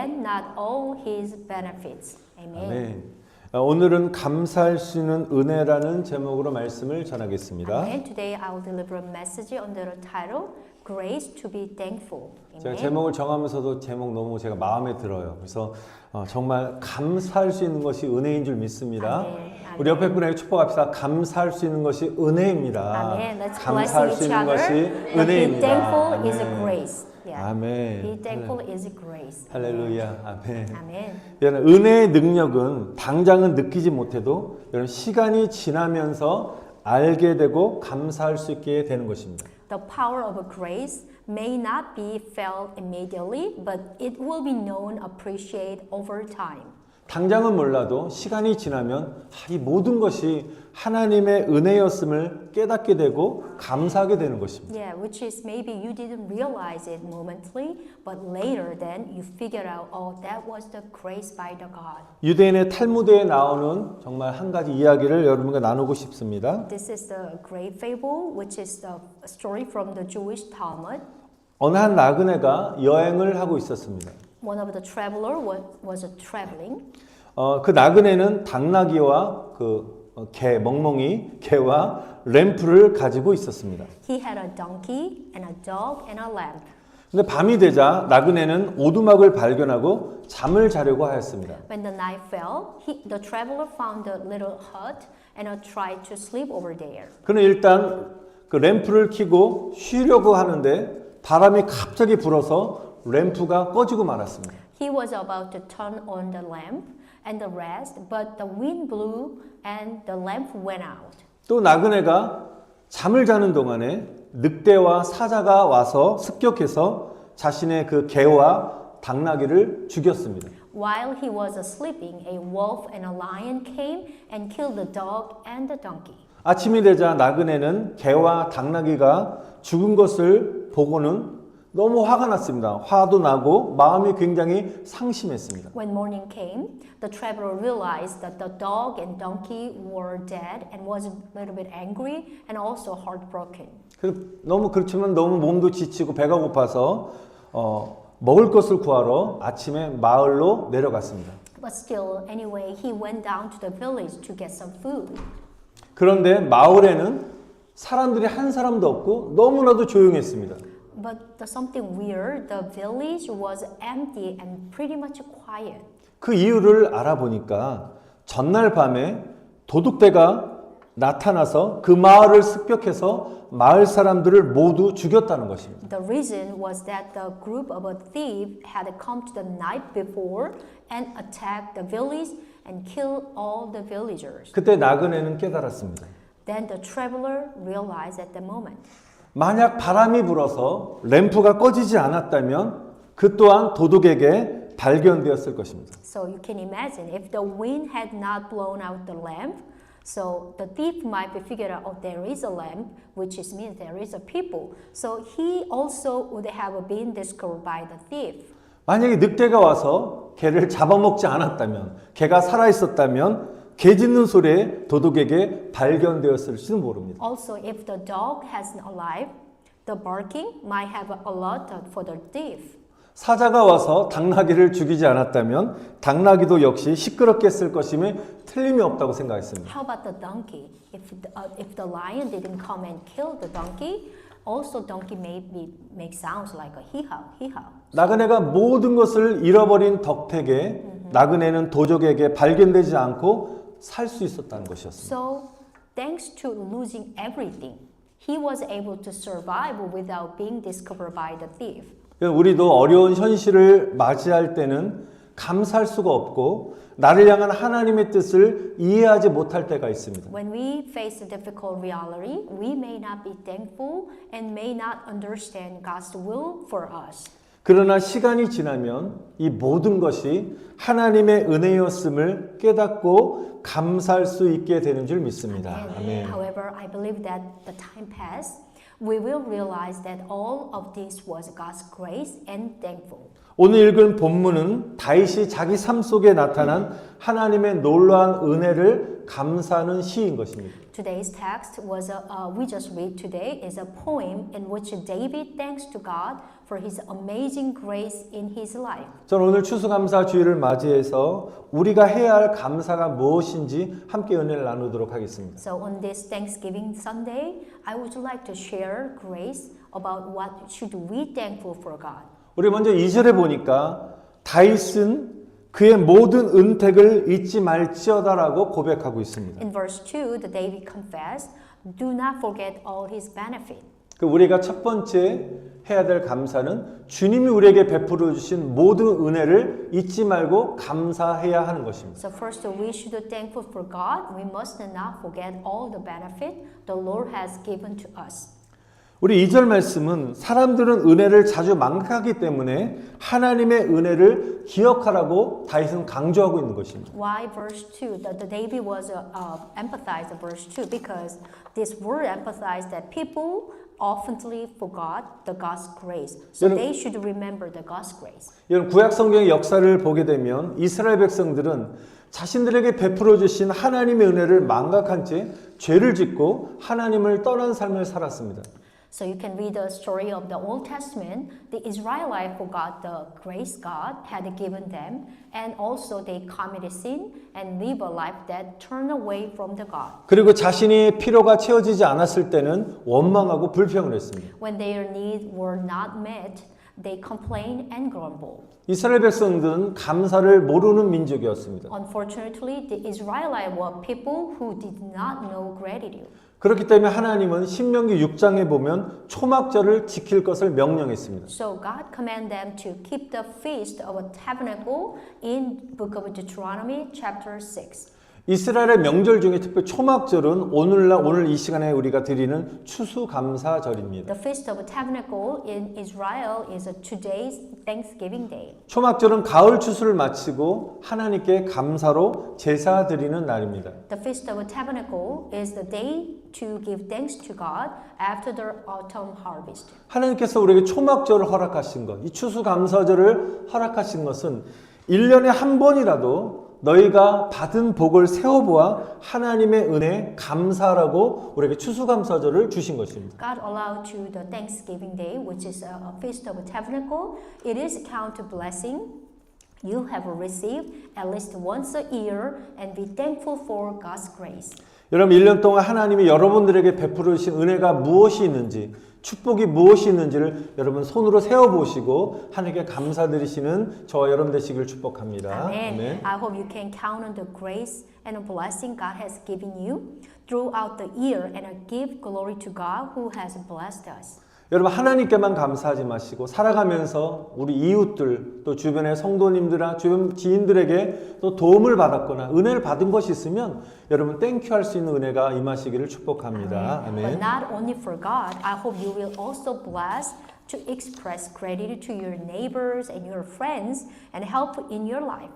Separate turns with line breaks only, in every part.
forget not all His benefits. Amen.
아멘. 오늘은 감사할 수 있는 은혜라는 제목으로 말씀을 전하겠습니다.
Amen. Today I will deliver a message under the title Grace to be Thankful.
제가
Amen.
제목을 정하면서도 제목 너무 제가 마음에 들어요. 그래서 정말 감사할 수 있는 것이 은혜인 줄 믿습니다.
아멘.
우리 옆에 분에게 축복합시다. 감사할 수 있는 것이 은혜입니다.
Amen. Let's
감사할
bless
수
each
있는
other.
것이
But be
은혜입니다.
thankful is a
아멘.
grace. Yeah.
아멘.
Be thankful is a grace.
할렐루야. 아멘.
Amen.
여러분, 은혜의 능력은 당장은 느끼지 못해도 여러분 시간이 지나면서 알게 되고 감사할 수 있게 되는 것입니다.
The power of a grace may not be felt immediately, but it will be known, appreciated over time.
당장은 몰라도 시간이 지나면 이 모든 것이 하나님의 은혜였음을 깨닫게 되고 감사하게 되는 것입니다.
Yeah, which is maybe you didn't realize it momentally, but later then you figured out, oh, that was the grace by the God.
유대인의 탈무드에 나오는 정말 한 가지 이야기를 여러분과 나누고 싶습니다.
This is the great fable, which is the story from the Jewish Talmud.
어느 한 나그네가 여행을 하고 있었습니다.
One of the traveler was traveling.
그 나그네는 당나귀와 개, 멍멍이, 개와 램프를 가지고 있었습니다.
He had a donkey and a dog and a lamb.
근데 밤이 되자 나그네는 오두막을 발견하고 잠을 자려고 하였습니다.
When the night fell, the traveler found a little hut and tried to sleep over there.
그는 일단 그 램프를 켜고 쉬려고 하는데 바람이 갑자기 불어서 램프가 꺼지고 말았습니다.
He was about to turn on the lamp and the rest, but the wind blew and the lamp went out.
또 나그네가 잠을 자는 동안에 늑대와 사자가 와서 습격해서 자신의 그 개와 당나귀를 죽였습니다.
While he was sleeping, a wolf and a lion came and killed the dog and the donkey.
아침이 되자 나그네는 개와 당나귀가 죽은 것을 보고는 너무 화가 났습니다. 화도 나고 마음이 굉장히 상심했습니다.
When morning came, the traveler realized that the dog and donkey were dead and was a little bit angry and also heartbroken.
너무 그렇지만 너무 몸도 지치고 배가 고파서 먹을 것을 구하러 아침에 마을로 내려갔습니다.
But still, anyway, he went down to the village to get some food.
그런데 마을에는 사람들이 한 사람도 없고 너무나도 조용했습니다.
But something weird, the village was empty and pretty much quiet.
그 이유를 알아보니까 전날 밤에 도둑대가 나타나서 그 마을을 습격해서 마을 사람들을 모두 죽였다는 것입니다.
The reason was that the group of a thief had come to the night before and attacked the village and killed all the villagers.
그때 나그네는 깨달았습니다.
Then the traveler realized at the moment.
만약 바람이 불어서 램프가 꺼지지 않았다면 그 또한 도둑에게 발견되었을 것입니다.
So you can imagine if the wind had not blown out the lamp, so the thief might be figured out, oh, there is a lamp, which means there is a people. So he also would have been discovered by the thief.
만약에 늑대가 와서 개를 잡아먹지 않았다면, 개가 살아있었다면 개 짖는 소리에 도둑에게 발견되었을지도 모릅니다.
Also, if the dog hasn't alive, the barking might have alerted for the thief.
사자가 와서 당나귀를 죽이지 않았다면 당나귀도 역시 시끄럽게 했을 것임에 틀림이 없다고 생각했습니다.
How about the donkey? If the lion didn't come and kill the donkey, also donkey maybe make sounds like a hee-haw, hee-haw.
나그네가 모든 것을 잃어버린 덕택에 나그네는 도적에게 발견되지 않고 살 수 있었다는 것이었습니다.
So, thanks to losing everything, he was able to survive without being discovered by the thief.
우리도 어려운 현실을 맞이할 때는 감사할 수가 없고 나를 향한 하나님의 뜻을 이해하지 못할 때가 있습니다.
When we face a difficult reality, we may not be thankful and may not understand God's will for us.
그러나 시간이 지나면 이 모든 것이 하나님의 은혜였음을 깨닫고 감사할 수 있게 되는 줄 믿습니다. 아멘.
However, I believe that the time passed, we will realize that all of this was God's grace and thankful.
오늘 읽은 본문은 다윗이 자기 삶 속에 나타난 하나님의 놀라운 은혜를 감사하는 시인 것입니다.
Today's text was we just read today is a poem in which David thanks to God for His amazing grace in His life.
저는 오늘 추수감사 주일을 맞이해서 우리가 해야 할 감사가 무엇인지 함께 은혜를 나누도록 하겠습니다.
So on this Thanksgiving Sunday, I would like to share grace about what should we thankful for God.
우리 먼저 2절에 보니까 다윗은 그의 모든 은택을 잊지 말지어다라고 고백하고 있습니다.
In verse 2, the David confessed, "Do not forget all His benefit."
우리가 첫 번째 해야 될 감사는 주님이 우리에게 베풀어 주신 모든 은혜를 잊지 말고 감사해야 하는 것입니다.
So first, we should be thankful for God. We must not forget all the benefit the Lord has given to us.
우리 2절 말씀은 사람들은 은혜를 자주 망각하기 때문에 하나님의 은혜를 기억하라고 다윗은 강조하고 있는 것입니다.
Why verse 2? The David was emphasized verse 2 because this word emphasized that people oftenly forgot the God's grace. So they should remember the God's grace.
이런 구약 성경의 역사를 보게 되면 이스라엘 백성들은 자신들에게 베풀어 주신 하나님의 은혜를 망각한 채 죄를 짓고 하나님을 떠난 삶을 살았습니다.
So you can read the story of the Old Testament. The Israelites forgot the grace God had given them, and also they committed sin and live a life that turned away from the God.
그리고 자신이 필요가 채워지지 않았을 때는 원망하고 불평을 했습니다.
When their needs were not met, they complained and grumbled.
이스라엘 백성들은 감사를 모르는 민족이었습니다.
Unfortunately, the Israelites were people who did not know gratitude.
그렇기 때문에 하나님은 신명기 6장에 보면 초막절을 지킬 것을 명령했습니다.
So God commanded them to keep the feast of a tabernacle in book of Deuteronomy chapter 6.
이스라엘의 명절 중에 특히 초막절은 오늘 이 시간에 우리가 드리는 추수감사절입니다.
The feast of tabernacle in Israel is today's Thanksgiving day.
초막절은 가을 추수를 마치고 하나님께 감사로 제사 드리는 날입니다.
The feast of tabernacle is the day to give thanks to God after the autumn harvest.
하나님께서 우리에게 초막절을 허락하신 것, 이 추수감사절을 허락하신 것은 1년에 한 번이라도 너희가 받은 복을 세워보아 하나님의 은혜에 감사하라고 우리에게 추수감사절을 주신 것입니다.
God allowed to the Thanksgiving day, which is a feast of tabernacle. It is count to blessing you have received at least once a year, and be thankful for God's grace.
여러분 1년 동안 하나님이 여러분들에게 베풀어 주신 은혜가 무엇이 있는지, 축복이 무엇이 있는지를 여러분 손으로 세어보시고 하나님께 감사드리시는 저와 여러분 되시길 축복합니다.
Amen. I hope you can count on the grace and the blessing God has given you throughout the year and give glory to God who has blessed us.
여러분 하나님께만 감사하지 마시고 살아가면서 우리 이웃들 또 주변의 성도님들이나 주변 지인들에게 또 도움을 받았거나 은혜를 받은 것이 있으면 여러분 땡큐 할 수 있는 은혜가 임하시기를 축복합니다.
But
아멘.
not only for God, I hope you will also bless to express gratitude to your neighbors and your friends and help in your life.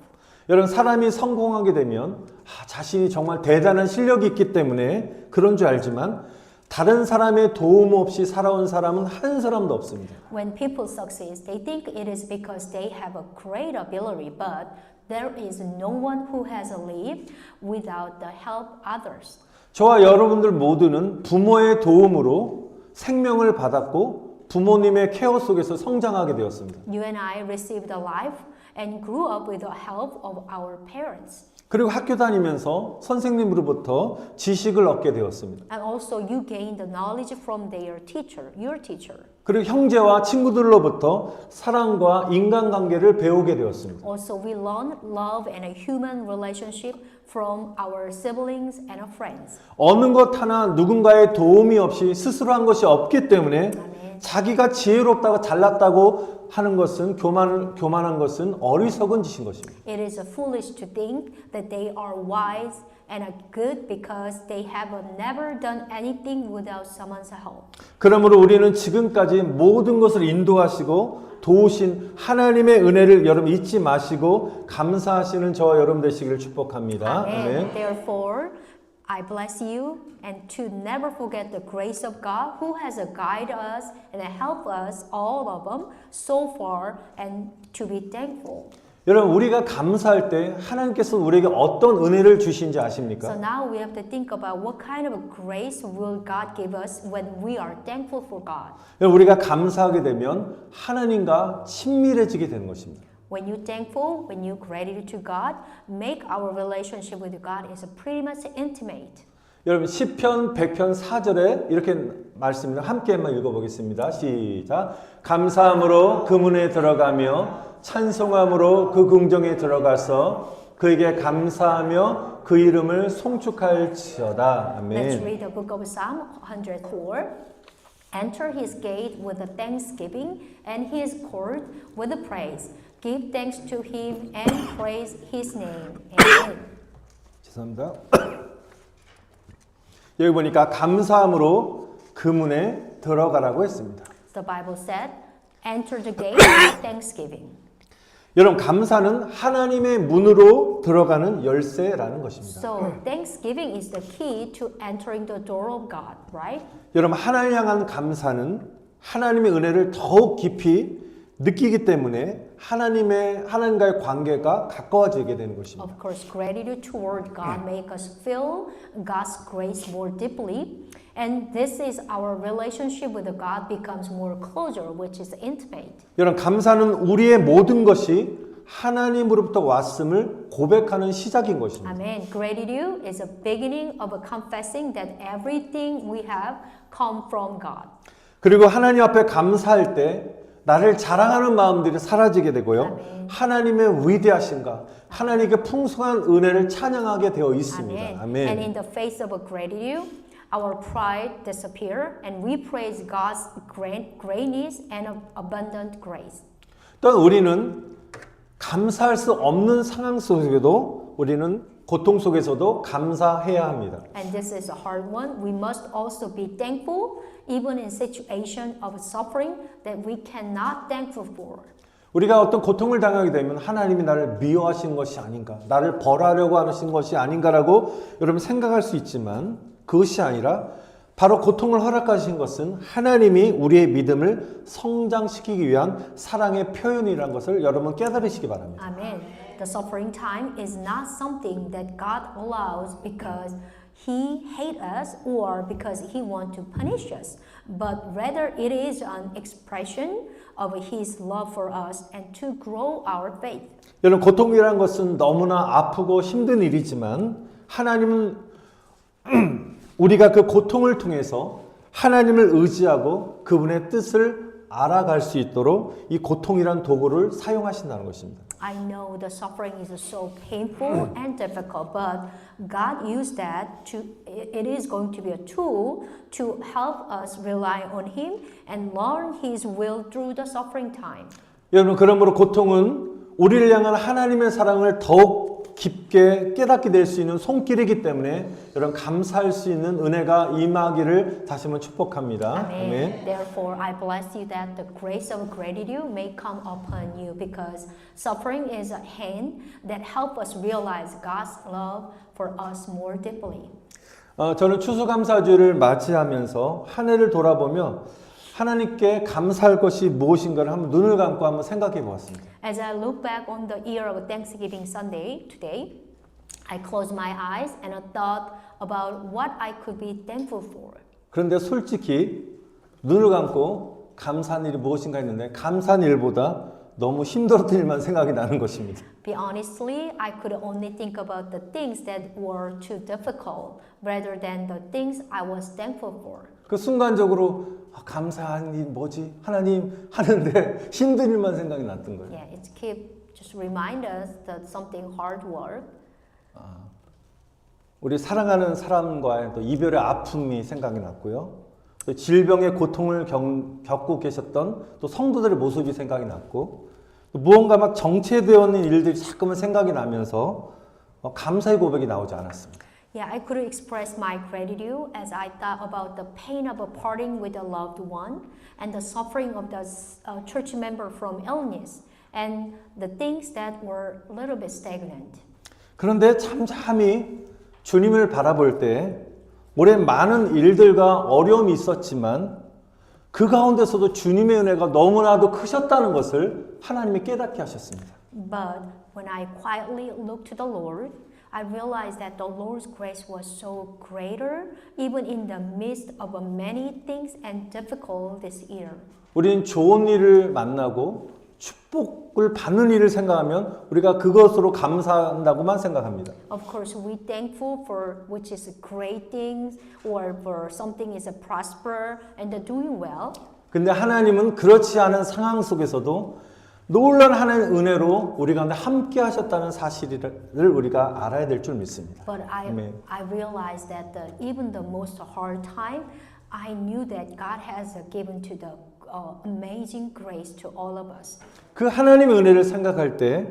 여러분 사람이 성공하게 되면 자신이 정말 대단한 실력이 있기 때문에 그런 줄 알지만 다른 사람의 도움 없이 살아온 사람은 한 사람도 없습니다.
When people succeed, they think it is because they have a great ability, but there is no one who has lived without the help others.
저와 여러분들 모두는 부모의 도움으로 생명을 받았고 부모님의 케어 속에서 성장하게 되었습니다.
You and I received a life and grew up with the help of our parents.
그리고 학교 다니면서 선생님으로부터 지식을 얻게 되었습니다.
And also you gain the knowledge from their teacher, your teacher.
그리고 형제와 친구들로부터 사랑과 인간관계를 배우게 되었습니다.
Also we learn love and a human relationship from our siblings and our friends.
어느 것 하나 누군가의 도움이 없이 스스로 한 것이 없기 때문에 자기가 지혜롭다고 잘났다고 하는 것은 교만한 것은 어리석은 짓인 것입니다.
It is foolish to think that they are wise and are good because they have never done anything without someone's help.
그러므로 우리는 지금까지 모든 것을 인도하시고 도우신 하나님의 은혜를 여러분 잊지 마시고 감사하시는 저와 여러분 되시기를 축복합니다.
Amen. Therefore, I bless you and to never forget the grace of God who has guided us and helped us all of them so far and to be thankful.
여러분 우리가 감사할 때 하나님께서 우리에게 어떤 은혜를 주신지
So
아십니까?
now we have to think about what kind of grace will God give us when we are thankful for God.
여러분, 우리가 감사하게 되면 하나님과 친밀해지게 되는 것입니다.
When you're thankful, when you gratitude to God, make our relationship with God is pretty much intimate.
여러분 시편 100편 4절에 이렇게 말씀입니다. 함께 한번 읽어보겠습니다. 시작. 감사함으로 그 문에 들어가며 찬송함으로 그 궁정에 들어가서 그에게 감사하며 그 이름을 송축할지어다.
Let's
아멘.
read the book of Psalm 104. Enter his gate with a thanksgiving and his court with a praise. Give thanks to him and praise his name. Amen.
죄송합니다. 여기 보니까 감사함으로 그 문에 들어가라고 했습니다.
The Bible said, enter the gate with thanksgiving.
여러분 감사는 하나님의 문으로 들어가는 열쇠라는 것입니다.
So thanksgiving is the key to entering the door of God, right?
여러분 하나님 향한 감사는 하나님의 은혜를 더욱 깊이 느끼기 때문에 하나님과의 관계가 가까워지게 되는 것입니다.
Of course, gratitude toward God make us feel God's grace more deeply, and this is our relationship with God becomes more closer, which is intimate.
여러분 감사는 우리의 모든 것이 하나님으로부터 왔음을 고백하는 시작인 것입니다.
Amen. Gratitude is a beginning of a confessing that everything we have come from God.
그리고 하나님 앞에 감사할 때 나를 자랑하는 마음들이 사라지게 되고요.
아멘.
하나님의 위대하신가, 하나님의 풍성한 은혜를 찬양하게 되어 있습니다.
Amen.
아멘.
And in the face of a gratitude, our pride disappear, and we praise God's greatness and abundant grace.
또한 우리는 감사할 수 없는 상황 속에도 우리는 고통 속에서도 감사해야 합니다.
And this is a hard one. We must also be thankful, even in situation of suffering that we cannot thankful for.
우리가 어떤 고통을 당하게 되면 하나님이 나를 미워하신 것이 아닌가, 나를 벌하려고 하신 것이 아닌가라고 여러분 생각할 수 있지만 그것이 아니라 바로 고통을 허락하신 것은 하나님이 우리의 믿음을 성장시키기 위한 사랑의 표현이라는 것을 여러분 깨달으시기 바랍니다.
Amen. The suffering time is not something that God allows because He hates us or because He wants to punish us, but rather it is an expression of His love for us and to grow our faith.
여러분 고통이라는 것은 너무나 아프고 힘든 일이지만 하나님은 우리가 그 고통을 통해서 하나님을 의지하고 그분의 뜻을 알아갈 수 있도록 이 고통이란 도구를 사용하신다는 것입니다.
I know the suffering is so painful and difficult, but God used that it is going to be a tool to help us rely on Him and learn His will through the suffering time.
여러분 그러므로 고통은 우리를 향한 하나님의 사랑을 더욱 깊게 깨닫게 될 수 있는 손길이기 때문에 여러분 감사할 수 있는 은혜가 임하기를 다시 한번 축복합니다.
Amen. Therefore, I bless you that the grace of gratitude may come upon you because suffering is a hand that help us realize God's love for us more deeply.
저는 추수감사주를 맞이하면서 한 해를 돌아보며 하나님께 감사할 것이 무엇인가를 한번 눈을 감고 한번 생각해 보았습니다.
As I look back on the year of Thanksgiving Sunday today, I closed my eyes and I thought about what I could be thankful for.
그런데 솔직히 눈을 감고 감사한 일이 무엇인가 했는데 감사한 일보다 너무 힘들었던 일만 생각이 나는 것입니다.
Be honestly, I could only think about the things that were too difficult rather than the things I was thankful for.
그 순간적으로 감사한 일 뭐지? 하나님 하는데 힘든 일만 생각이 났던 거예요.
Yeah, it keep just remind us that something hard work.
우리 사랑하는 사람과의 또 이별의 아픔이 생각이 났고요. 또 질병의 고통을 겪고 계셨던 또 성도들의 모습이 생각이 났고 또 무언가 막 정체되어 있는 일들이 자꾸만 생각이 나면서 감사의 고백이 나오지 않았습니다.
Yeah, I could express my gratitude as I thought about the pain of parting with a loved one and the suffering of the church member from illness and the things that were a little bit stagnant.
그런데 잠잠히 주님을 바라볼 때 올해 많은 일들과 어려움이 있었지만 그 가운데서도 주님의 은혜가 너무나도 크셨다는 것을 하나님이 깨닫게 하셨습니다.
But when I quietly looked to the Lord, I realized that the Lord's grace was so greater even in the midst of many things and difficult this year.
우리는 좋은 일을 만나고 축복을 받는 일을 생각하면 우리가 그것으로 감사한다고만 생각합니다.
Of course, we thankful for which is great things or for something is a prosper and doing well.
근데 하나님은 그렇지 않은 상황 속에서도 놀라운 하나님의 은혜로 우리 가운데 함께 하셨다는 사실을 우리가 알아야 될 줄 믿습니다.
But I realized that even the most hard time, I knew that God has given to the amazing grace to all of us.
그 하나님의 은혜를 생각할 때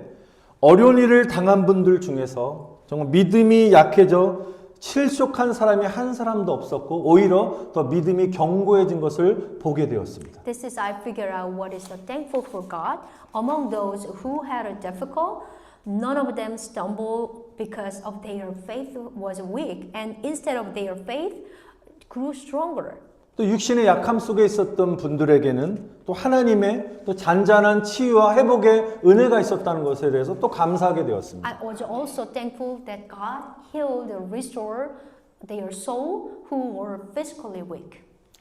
어려운 일을 당한 분들 중에서 정말 믿음이 약해져 실족한 사람이 한 사람도 없었고 오히려 더 믿음이 견고해진 것을 보게 되었습니다.
This is I figure out what is the thankful for God. Among those who had a difficult, none of them stumbled because of their faith was weak, and instead of their faith, grew stronger.
또 육신의 약함 속에 있었던 분들에게는 또 하나님의 또 잔잔한 치유와 회복의 은혜가 있었다는 것에 대해서 또 감사하게 되었습니다.
I was also thankful that God healed and restored their soul who were physically weak.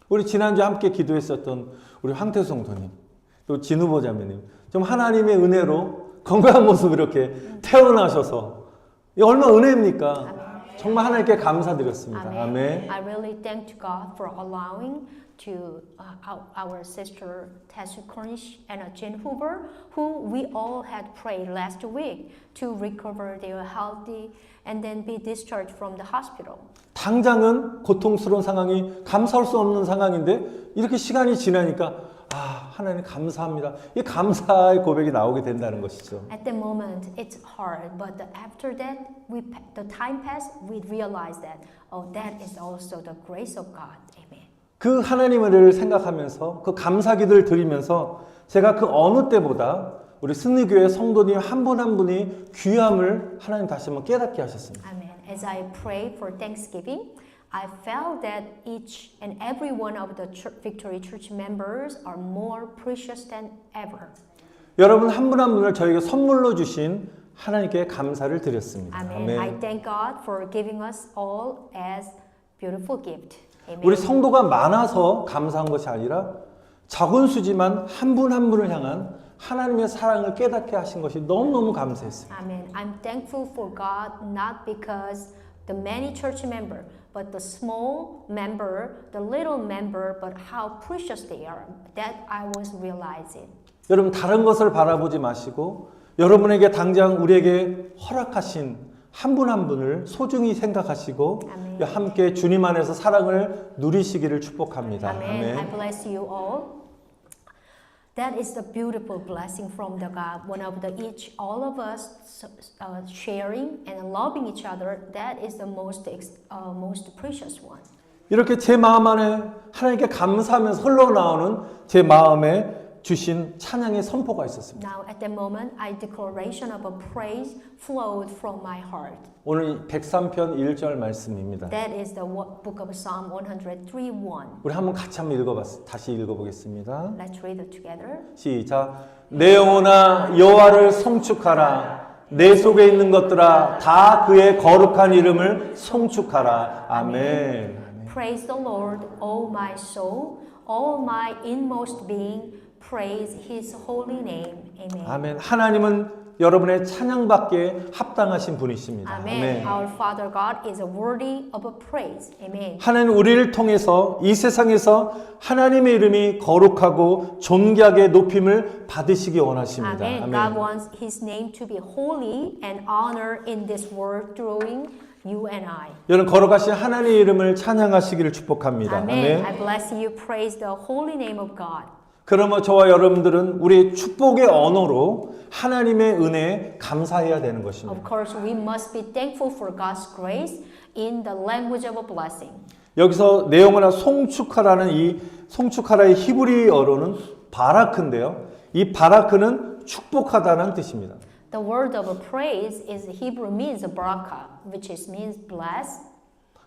우리 지난주에 함께 기도했었던 우리 황태수 성도님, 또 진우보 자매님, 좀 하나님의 은혜로 건강한 모습으로 이렇게 태어나셔서 이 얼마나 은혜입니까? 정말 하나님께 감사드렸습니다. 아멘.
I really thank God for allowing to our sister Tessie Cornish and Jen Hoover, who we all had prayed last week to recover their healthy and then be discharged from the hospital.
당장은 고통스러운 상황이 감사할 수 없는 상황인데 이렇게 시간이 지나니까 하나님 감사합니다. 이 감사의 고백이 나오게 된다는 것이죠.
At the moment, it's hard, but after that, the time passed, we realized that that is also the grace of God. Amen.
그 하나님의 은혜를 생각하면서 그 감사 기도를 드리면서 제가 그 어느 때보다 우리 승리교회 성도님 한 분 한 분이 귀함을 하나님 다시 한번 깨닫게 하셨습니다.
Amen. As I pray for Thanksgiving, I felt that each and every one of the Victory Church members are more precious than ever.
여러분 한 분 한 분을 저에게 선물로 주신 하나님께 감사를 드렸습니다.
Amen. I thank God for giving us all as beautiful gift. Amen.
우리 성도가 많아서 감사한 것이 아니라 작은 수지만 한 분 한 분을 향한 하나님의 사랑을 깨닫게 하신 것이 너무너무 감사했습니다.
Amen. I'm thankful for God not because the many church member, but the small member, the little member, but how precious they are. That I was realizing.
여러분 다른 것을 바라보지 마시고 여러분에게 당장 우리에게 허락하신 한 분 한 분을 소중히 생각하시고
아멘.
함께 주님 안에서 사랑을 누리시기를 축복합니다.
Amen. I bless you all. That is the beautiful blessing from the God. One of the each, all of us sharing and loving each other. That is the most precious one.
이렇게 제 마음 안에 하나님께 감사하면서 흘러나오는 제 마음에 주신 찬양의 선포가 있었습니다.
Now at the moment, a declaration of a praise flowed from my heart.
오늘 103편 1절 말씀입니다.
That is the book of Psalm 103:1.
우리 한번 같이 한번 다시 읽어보겠습니다.
Let's read it together.
시작. 내 영혼아 여호와를 송축하라. 내 속에 있는 것들아 다 그의 거룩한 이름을 송축하라. 아멘.
Praise the Lord, O my soul, all my inmost being. Praise His holy name. Amen.
아멘. 하나님은 여러분의 찬양받기에 합당하신 분이십니다.
Amen.
아멘.
Our Father God is worthy of a praise. Amen.
하나님 우리를 통해서 이 세상에서 하나님의 이름이 거룩하고 존귀하게 높임을 받으시기 원하십니다.
Amen.
아멘.
God wants His name to be holy and honored in this world through you and I.
여러분 거룩하신 하나님의 이름을 찬양하시기를 축복합니다.
Amen.
아멘.
I bless you. Praise the holy name of God.
그러면 저와 여러분들은 우리 축복의 언어로 하나님의 은혜에 감사해야 되는 것입니다.
Of course, we must be thankful for God's grace in the language of a blessing.
여기서 내 영혼아 송축하라는 이 송축하라의 히브리어로는 바라크인데요. 이 바라크는 축복하다는 뜻입니다.
The word of praise is Hebrew means barakah, which means bless.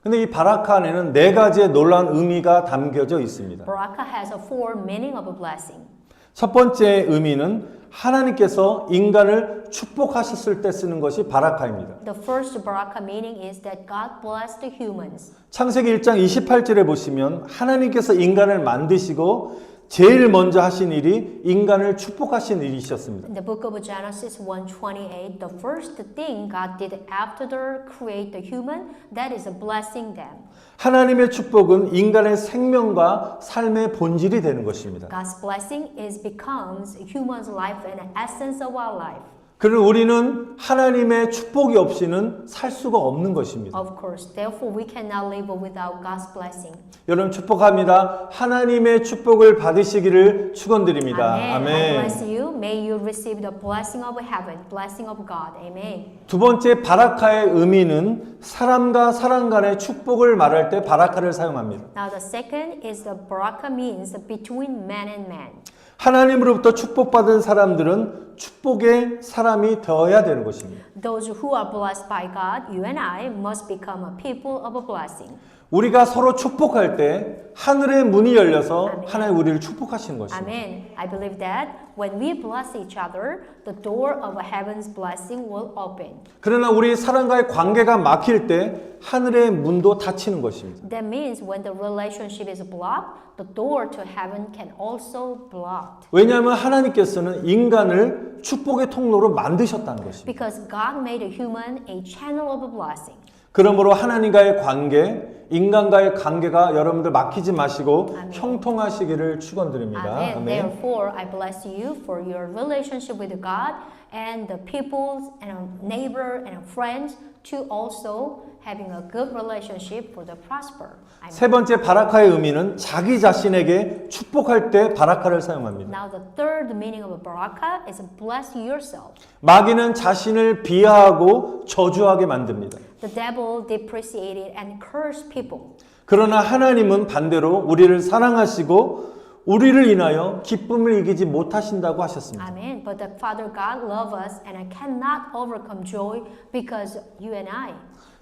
근데 이 바라크 안에는 네 가지의 놀라운 의미가 담겨져 있습니다.
Barakah has a four meaning of a blessing.
첫 번째 의미는 하나님께서 인간을 축복하셨을 때 쓰는 것이 바라카입니다.
The first baraka meaning is that God blessed the humans.
창세기 1장 28절에 보시면 하나님께서 인간을 만드시고 제일 먼저 하신 일이 인간을 축복하신 일이셨습니다.
In the book of Genesis 1:28, the first thing God did after they create the human, that is blessing them.
하나님의 축복은 인간의 생명과 삶의 본질이 되는 것입니다.
God's blessing becomes human's life and the essence of our life.
그러나 우리는 하나님의 축복이 없이는 살 수가 없는 것입니다.
Of course, therefore we cannot live without God's blessing.
여러분 축복합니다. 하나님의 축복을 받으시기를 축원드립니다.
Amen. I
아멘.
bless you. May you receive the blessing of heaven, blessing of God. Amen.
두 번째 바라카의 의미는 사람과 사람 간의 축복을 말할 때 바라카를 사용합니다.
Now the second is the baraka means between man and man.
하나님으로부터 축복받은 사람들은 축복의 사람이 되어야 되는 것입니다.
Those who are blessed by God, you and I, must become a people of a blessing.
우리가 서로 축복할 때 하늘의 문이 열려서 하나님 우리를 축복하시는 것입니다.
Amen. I believe that when we bless each other, the door of heaven's blessing will open.
그러나 우리 사람과의 관계가 막힐 때 하늘의 문도 닫히는 것입니다.
That means when the relationship is blocked, the door to heaven can also blocked.
왜냐하면 하나님께서는 인간을 축복의 통로로 만드셨다는 것입니다.
Because God made a human a channel of a blessing.
그러므로 하나님과의 관계, 인간과의 관계가 여러분들 막히지 마시고
아멘.
형통하시기를 축원드립니다.
Amen.
아멘.
Therefore, I bless you for your relationship with God and the peoples and our neighbor and our friends to also having a good relationship for the prosper. Amen.
세 번째 바라카의 의미는 자기 자신에게 축복할 때 바라카를 사용합니다.
Now the third meaning of a baraka is bless yourself.
마귀는 자신을 비하하고 저주하게 만듭니다.
The devil depreciated and cursed people.
그러나 하나님은 반대로 우리를 사랑하시고 우리를 인하여 기쁨을 이기지 못하신다고 하셨습니다.
Amen. But the Father God loves us and I cannot overcome joy because you and I.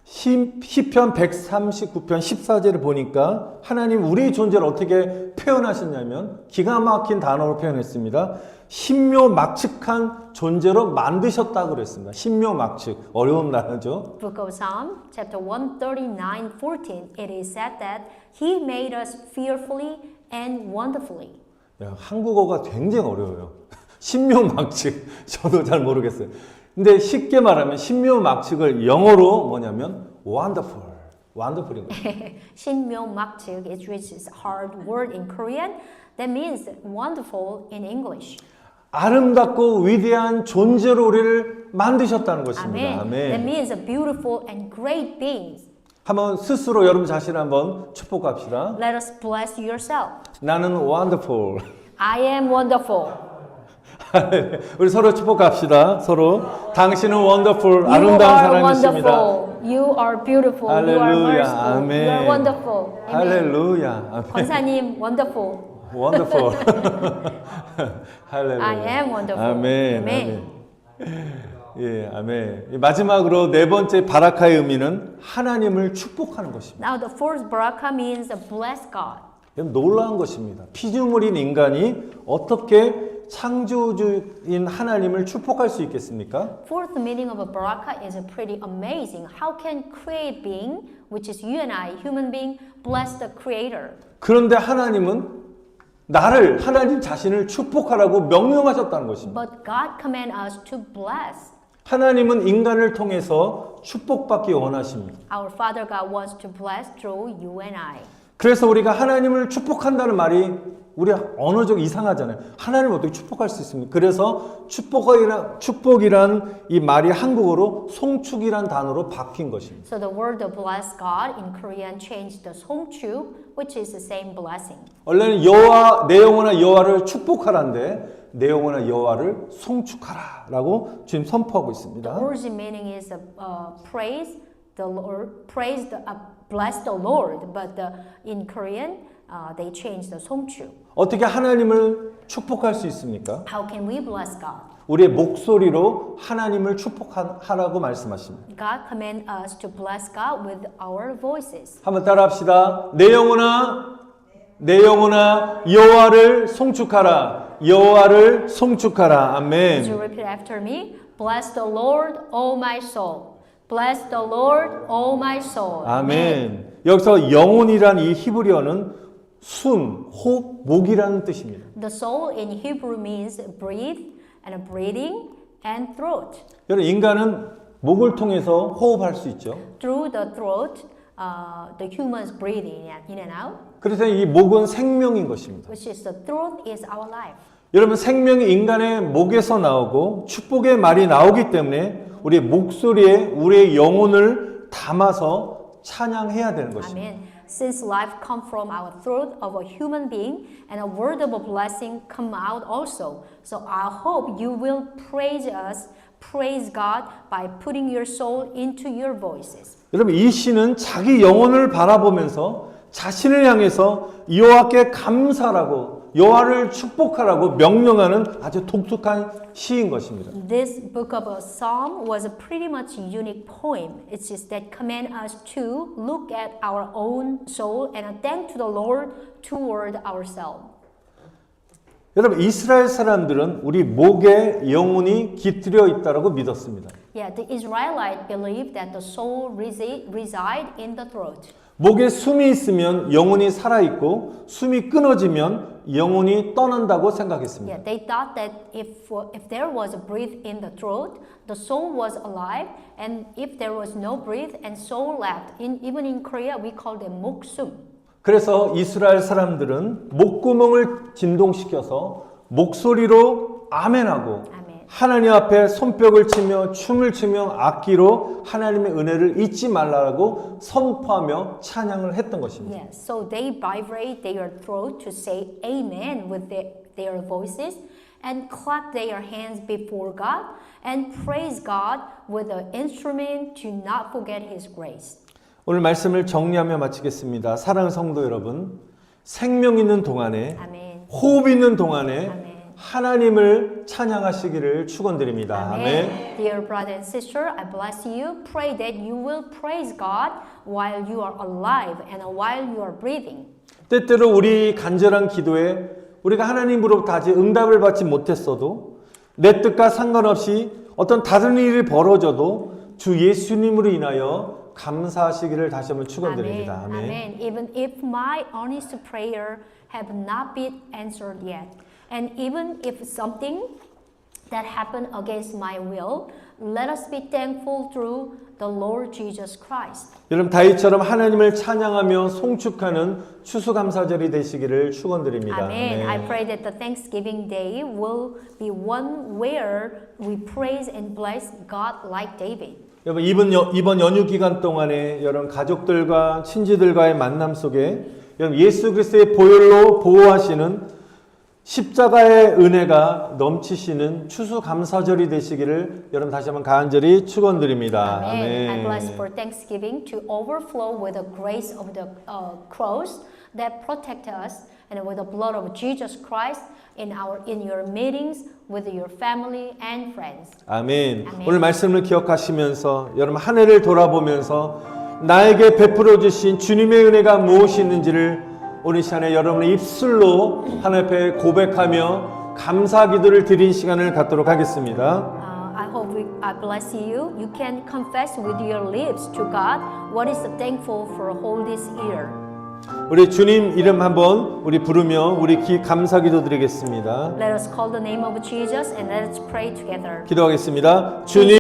시편 139편 14절을 보니까 하나님 우리의 존재를 어떻게 표현하셨냐면 기가 막힌 단어로 표현했습니다. 신묘막측한 존재로 만드셨다고 그랬습니다. 신묘막측 어려운 단어죠.
Book of Psalm, chapter 139:14, it is said that He made us fearfully and wonderfully.
야, 한국어가 굉장히 어려워요. 신묘막측 저도 잘 모르겠어요. 근데 쉽게 말하면 신묘막측을 영어로 뭐냐면 wonderful, wonderful인 거예요.
신묘막측, which is a hard word in Korean, that means wonderful in English.
아름답고 위대한 존재로 우리를 만드셨다는 것입니다.
Amen. That means a beautiful and great beings.
한번 스스로 여러분 자신을 한번 축복합시다.
Let us bless yourself.
나는 wonderful.
I am wonderful.
우리 서로 축복합시다. 서로 당신은 wonderful,
You
아름다운
are
사람이십니다.
wonderful. You are beautiful. You are
할렐루야.
merciful.
아멘.
You are wonderful. Amen.
할렐루야. 아멘.
권사님 wonderful.
wonderful. 할렐루야.
I am wonderful.
아멘.
Amen.
아멘. 예, 아멘. 마지막으로 네 번째 바라카의 의미는 하나님을 축복하는 것입니다.
Now the fourth baraka means bless God.
놀라운 것입니다. 피조물인 인간이 어떻게 창조주인 하나님을 축복할 수 있겠습니까?
Fourth meaning of a baraka is pretty amazing. How can create being, which is you and I, human being, bless the creator?
그런데 하나님은 하나님 자신을 축복하라고 명령하셨다는 것입니다.
But God command us to bless.
하나님은 인간을 통해서 축복받기 원하십니다.
Our Father God wants to bless through you and I.
그래서 우리가 하나님을 축복한다는 말이 우리 언어적 이상하잖아요. 하나님을 어떻게 축복할 수 있습니까? 그래서 축복이란 이 말이 한국어로 송축이란 단어로 바뀐 것입니다.
So the word bless God in Korean changed the 송축, which is the same blessing.
원래는 내 영혼아 여호와를 축복하라인데 내 영혼아 여호와를 송축하라라고 지금 선포하고 있습니다.
The origin meaning is praise the Lord, bless the Lord, but in Korean they changed the 송축.
어떻게 하나님을 축복할 수 있습니까?
How can we bless God?
우리의 목소리로 하나님을 축복하라고 말씀하십니다.
God command us to bless God with our voices.
한번 따라합시다. 내 영혼아 여호와를 송축하라. 여호와를 송축하라.
Would you
아멘.
repeat after me? Bless the Lord, O my soul. Bless the Lord, O my soul.
아멘. 여기서 영혼이란 이 히브리어는 숨, 호흡, 목이라는 뜻입니다.
The soul in Hebrew means breathe and breathing and throat.
여러분 인간은 목을 통해서 호흡할 수 있죠.
Through the throat, the humans breathe in and out,
그래서 이 목은 생명인 것입니다.
which is the throat is our life.
여러분 생명이 인간의 목에서 나오고 축복의 말이 나오기 때문에 우리의 목소리에 우리의 영혼을 담아서 찬양해야 되는 것입니다.
Amen. Since life comes from our throat of a human being and a word of a blessing come out also. So I hope you will praise us, praise God by putting your soul into your voices.
여러분 이 시는 자기 영혼을 바라보면서 자신을 향해서 여호와께 감사라고 여호와를 축복하라고 명령하는 아주 독특한 시인 것입니다.
This book of a psalm was a pretty much unique poem. It's just that command us to look at our own soul and thank to the Lord toward ourselves.
여러분 이스라엘 사람들은 우리 목에 영혼이 깃들여 있다라고 믿었습니다.
Yeah, the Israelites believed that the soul reside in the throat.
목에 숨이 있으면 영혼이 살아있고 숨이 끊어지면 영혼이 떠난다고 생각했습니다.
Yeah, they thought that if there was a breath in the throat, the soul was alive, and if there was no breath and soul left, even in Korea we call them 목숨.
그래서 이스라엘 사람들은 목구멍을 진동시켜서 목소리로 아멘하고
아멘.
하나님 앞에 손뼉을 치며 춤을 추며 악기로 하나님의 은혜를 잊지 말라고 선포하며 찬양을 했던 것입니다.
Yes, so they vibrate their throat to say amen with their voices and clap their hands before God and praise God with the instrument to not forget His grace.
오늘 말씀을 정리하며 마치겠습니다. 사랑하는 성도 여러분, 생명 있는 동안에
아멘.
호흡 있는 동안에
아멘.
하나님을 찬양하시기를 축원드립니다.
Amen. Dear brother and sister, I bless you. Pray that you will praise God while you are alive and while you are breathing.
때때로 우리 간절한 기도에 우리가 하나님으로부터 아직 응답을 받지 못했어도 내 뜻과 상관없이 어떤 다른 일이 벌어져도 주 예수님으로 인하여 감사하시기를 다시 한번 축원드립니다.
Amen. Amen. Even if my honest prayer have not been answered yet, and even if something that happened against my will, let us be thankful through the Lord Jesus Christ.
여러분 다윗처럼 하나님을 찬양하며 송축하는 추수감사절이 되시기를 축원드립니다.
Amen. I pray that the Thanksgiving Day will be one where we praise and bless God like David.
여러분 이번 연휴 기간 동안에 여러분 가족들과 친지들과의 만남 속에 여러분 예수 그리스도의 보혈로 보호하시는 십자가의 은혜가 넘치시는 추수감사절이 되시기를 여러분 다시 한번 간절히 축원드립니다.
Amen. I bless
아멘.
for Thanksgiving to overflow with the grace of the cross that protect us and with the blood of Jesus Christ in your meetings with your family and friends.
아멘.
아멘.
오늘 말씀을 기억하시면서 여러분 한 해를 돌아보면서 나에게 베풀어 주신 주님의 은혜가 무엇이 있는지를 오늘 시간에 여러분의 입술로 하나님 앞에 고백하며 감사 기도를 드린 시간을 갖도록 하겠습니다.
I hope I bless you. You can confess with your lips to God what is thankful for whole this year.
우리 주님 이름 한번 우리 부르며 우리 감사 기도 드리겠습니다.
Let us call the name of Jesus and let us pray together.
기도하겠습니다. 주님